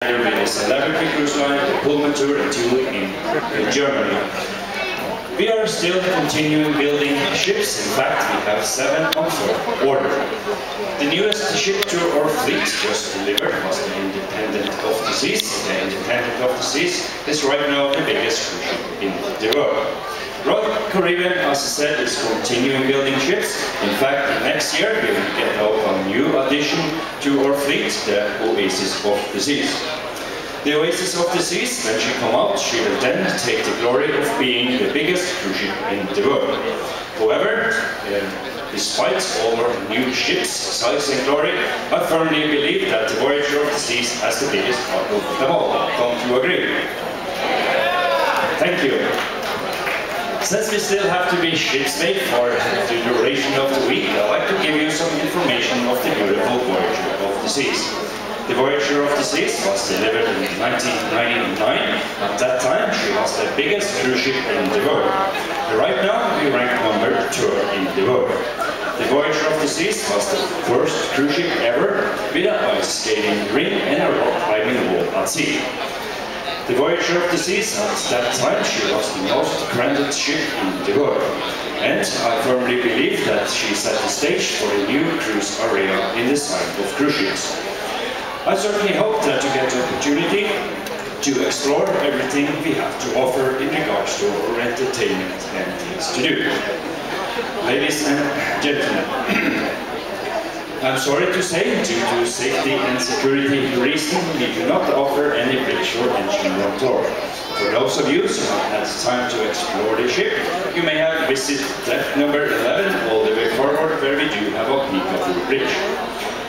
with a celebrity cruise line, the Pullman Tour in Germany. We are still continuing building ships. In fact, we have 7 on order. The newest ship to our fleet just delivered was the Independent of the Seas. The Independent of the Seas is right now the biggest cruise ship in the world. Royal Caribbean, as I said, is continuing building ships. In fact, next year we will get out a new addition to our fleet, the Oasis of the Seas. The Oasis of the Seas, when she comes out, she will then take the glory of being the biggest cruise ship in the world. However, despite all our new ships' size and glory, I firmly believe that the Voyager of the Seas has the biggest part of them all. Don't you agree? Thank you. Since we still have to be shipsmate for the duration of the week, I'd like to give you some information of the beautiful Voyager of the Seas. The Voyager of the Seas was delivered in 1999. At that time, she was the biggest cruise ship in the world. Right now, we rank number 2 in the world. The Voyager of the Seas was the first cruise ship ever with an ice skating ring and a rock climbing wall at sea. The Voyager of the Seas, at that time, she was the most crowded ship in the world. And I firmly believe that she set the stage for a new cruise area in the sign of cruise ships. I certainly hope that you get the opportunity to explore everything we have to offer in regards to our entertainment and things to do. Ladies and gentlemen, I'm sorry to say, due to safety and security reasons, we do not offer any bridge or engine room tour. For those of you who have had time to explore the ship, you may have visited deck number 11 all the way forward, where we do have a peek of the bridge.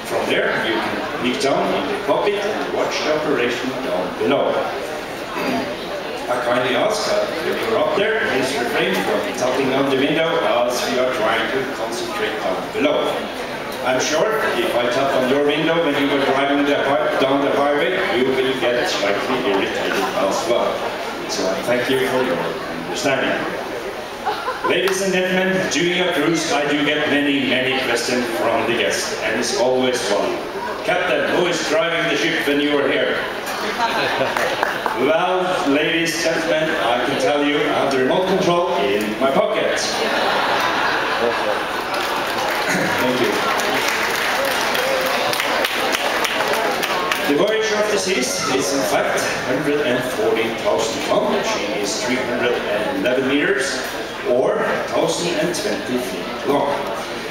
From there, you can peek down in the cockpit and watch the operation down below. I kindly ask that if you're up there, please refrain from tapping on the window as we are trying to concentrate down below. I'm sure if I tap on your window when you were driving down the highway, you will get slightly irritated as well. So I thank you for your understanding. Ladies and gentlemen, during a cruise I do get many questions from the guests, and it's always one. Captain, who is driving the ship when you are here? Well, ladies and gentlemen, I can tell you I have the remote control in my pocket. Thank you. The Voyager of the Seas is in fact 114,000 tons. She is 311 meters or 1,020 feet long.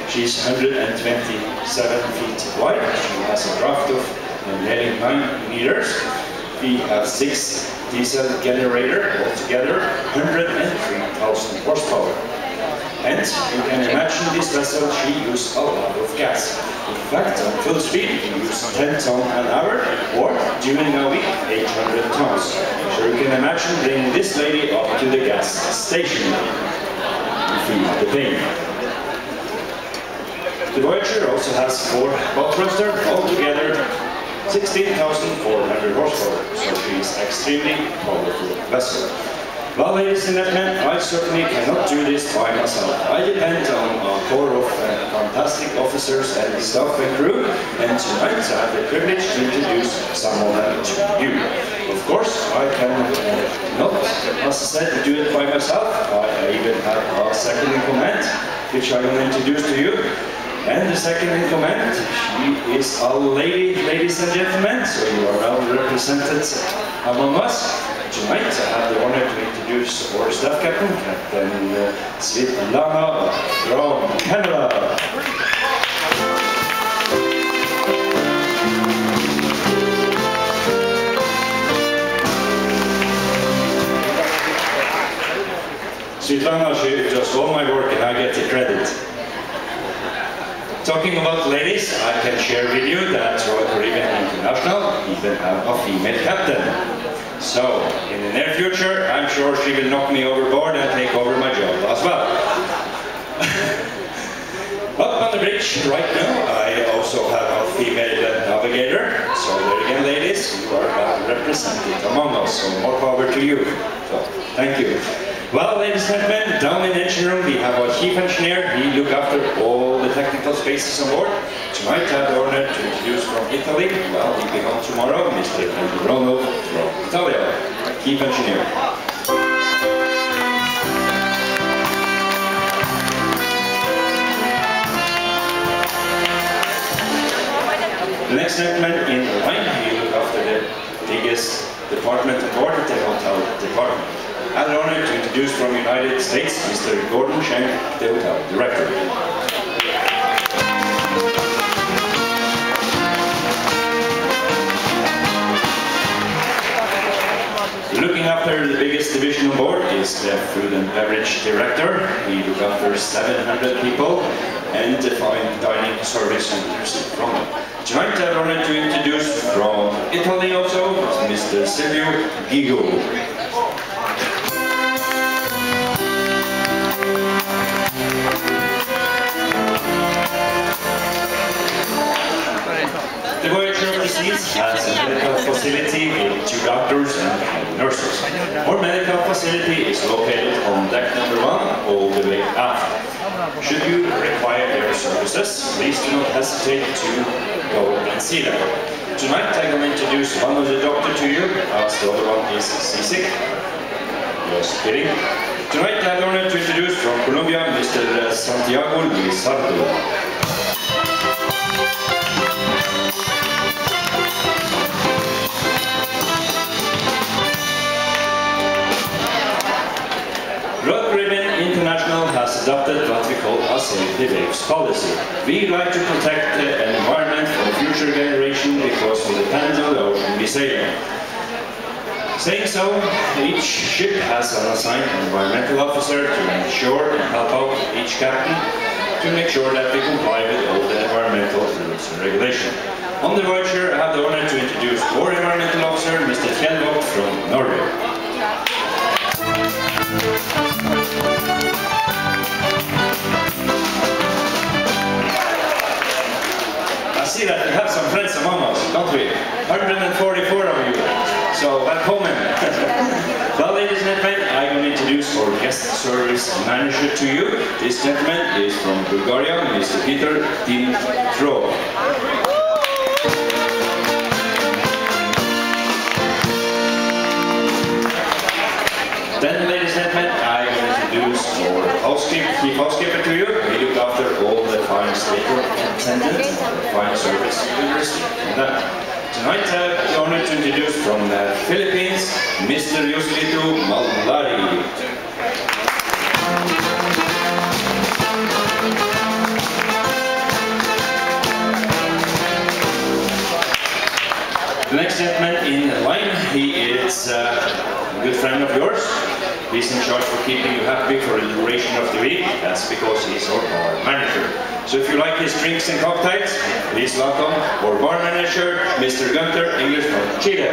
She's 127 feet wide. She has a draft of nearly 9 meters. We have 6 diesel generators, altogether 103,000 horsepower. And you can imagine this vessel, she used a lot of gas. In fact, at full speed, we use 10 tons an hour, or during a week, 800 tons. So you can imagine bringing this lady up to the gas station. Feel the pain. The Voyager also has 4 bow thrusters, altogether 16,400 horsepower. So she is extremely powerful vessel. Well, ladies and gentlemen, I certainly cannot do this by myself. I depend on a corps of fantastic officers and staff and crew, and tonight I have the privilege to introduce some of them to you. Of course, I can not, as I said, do it by myself. I even have a second in command, which I will introduce to you. And the second in command, she is a lady, ladies and gentlemen, so you are well represented among us. Tonight I have the honor to introduce our staff captain, Captain Svetlana from Canada. Svetlana, she does all my work and I get the credit. Talking about ladies, I can share with you that Royal Caribbean International even have a female captain. So, in the near future, I'm sure she will knock me overboard and take over my job as well. Up on the bridge right now, I also have a female navigator. So there again, ladies, you are well represented among us, so more power to you. So, thank you. Well, ladies and gentlemen, down in the engine room we have our chief engineer. He looks after all the technical spaces on board. Tonight I have the honor to introduce from Italy. Well, he'll be home tomorrow, Mr. Bruno from Italia, chief engineer. The next gentleman in the line, he looks after the biggest department on board, the hotel department. I have the honor to introduce from the United States, Mr. Gordon Shank, the hotel director. Looking after the biggest division on board is the food and beverage director. He looks after 700 people and the fine dining service and receipt from them. Tonight I have the honor to introduce from Italy also, Mr. Silvio Gigo. The Voyager of the Seas has a medical facility with 2 doctors and nurses. Our medical facility is located on deck number 1 all the way aft. Should you require their services, please do not hesitate to go and see them. Tonight I'm going to introduce one of the doctors to you, as the other one is seasick. Just kidding. Tonight I'm going to introduce from Colombia, Mr. Santiago Lizardo. Has adopted what we call a safety waves policy. We like to protect the environment for future generations because we depend on the ocean we sail on. Saying so, each ship has an assigned environmental officer to ensure and help out each captain to make sure that we comply with all the environmental rules and regulations. On the Voyager, I have the honor to introduce our environmental officer, Mr. Kjellvåg from Norway. I see that we have some friends among us, don't we? 144 of you. So, welcome. Well, ladies and gentlemen, I'm going to introduce our guest service manager to you. This gentleman is from Bulgaria, Mr. Peter Dimitrov. Then, ladies and gentlemen, I'm going to introduce our chief housekeeper to you. We look after all the fine waiter attendant and fine service members and that. Tonight I have the honor to introduce from the Philippines, Mr. Yoslito Malari. The next gentleman in line, he is a good friend of yours. He's in charge for keeping you happy for the duration of the week. That's because he's our bar manager. So if you like his drinks and cocktails, please welcome our bar manager, Mr. Gunther, English from Chile.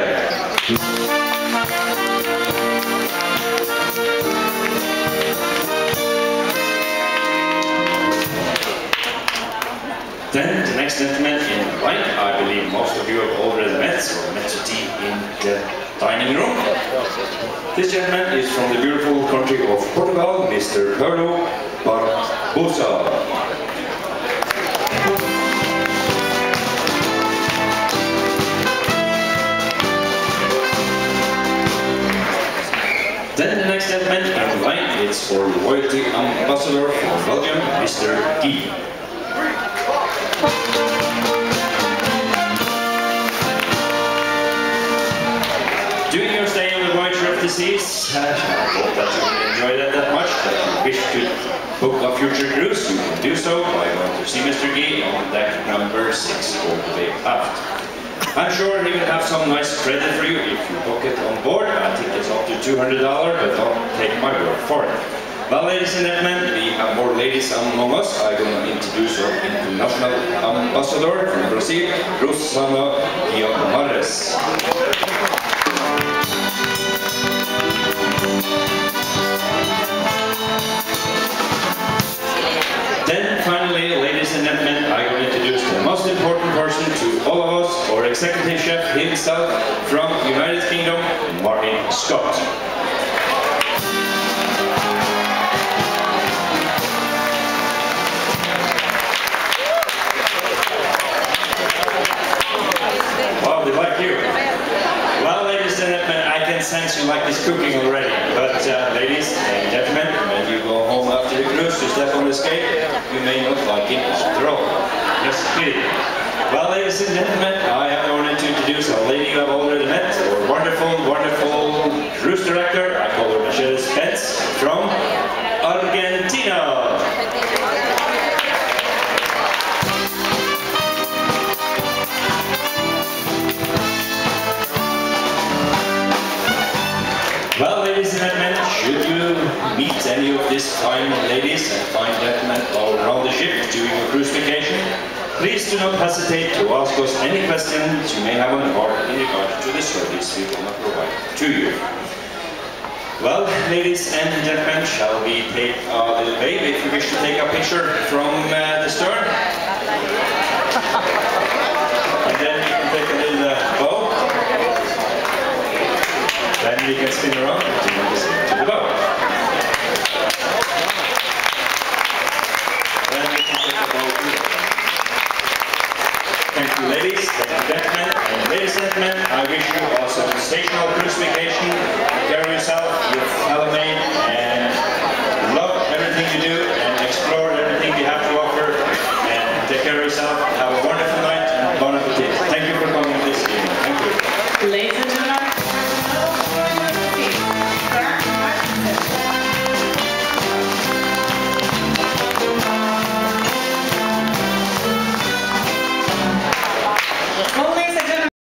Then the next gentleman in line, I believe most of you have already met or met to tea in the dining room. This gentleman is from the beautiful country of Portugal, Mr. Paulo Barbosa. Then the next gentleman in line is our royalty ambassador from Belgium, Mr. D. During your stay on the Voyager of the Seas, I hope that you will enjoy that much, that you wish to book a future cruise, you can do so by going to see Mr. G on deck number 6 all the way aft. I'm sure he will have some nice credit for you if you book it on board. I think it's up to $200, but don't take my word for it. Well, ladies and gentlemen, we have more ladies among us. I'm going to introduce our international ambassador from Brazil, Rosana Guimarães. Then finally, ladies and gentlemen, I'm going to introduce the most important person to all of us, our executive chef himself from United Kingdom, Martin Scott. sense you like this cooking already. But ladies and gentlemen, when you go home after the cruise to step on the skate, you may not like it after all. Just kidding. Well, ladies and gentlemen, I have the honor to introduce a lady you have already met, our wonderful, wonderful cruise director. I call her Michelle Spence from Argentina. Well, ladies and gentlemen, should you meet any of these fine ladies and fine gentlemen all around the ship during your cruise vacation, please do not hesitate to ask us any questions you may have on board in regard to the service we will provide to you. Well, ladies and gentlemen, shall we take a little wave if you wish to take a picture from the stern? And then we can take a little bow. Then we can spin around to the bow. Then we can take the bow too. Thank you, ladies, thank you, gentlemen, and ladies and gentlemen, I wish you a sensational cruise vacation. Take care of yourself, your fellow mate, and